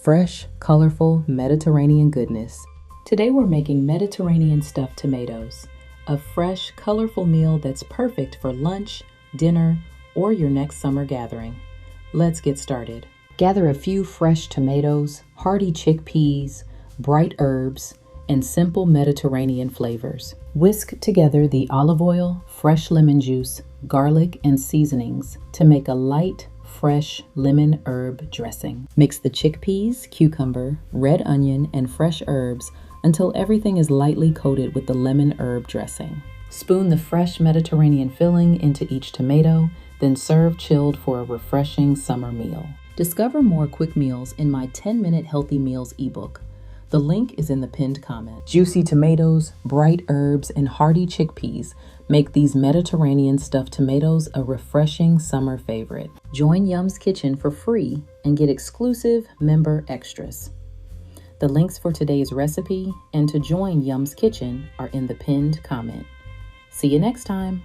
fresh, colorful Mediterranean goodness. Today we're making Mediterranean stuffed tomatoes, a fresh, colorful meal that's perfect for lunch, dinner, or your next summer gathering. Let's get started. Gather a few fresh tomatoes, hearty chickpeas, bright herbs, and simple Mediterranean flavors. Whisk together the olive oil, fresh lemon juice, garlic, and seasonings to make a light, fresh lemon herb dressing. Mix the chickpeas, cucumber, red onion, and fresh herbs until everything is lightly coated with the lemon herb dressing. Spoon the fresh Mediterranean filling into each tomato, then serve chilled for a refreshing summer meal. Discover more quick meals in my 10-minute Healthy Meals ebook. The link is in the pinned comment. Juicy tomatoes, bright herbs, and hearty chickpeas make these Mediterranean stuffed tomatoes a refreshing summer favorite. Join Yum's Kitchen for free and get exclusive member extras. The links for today's recipe and to join Yum's Kitchen are in the pinned comment. See you next time.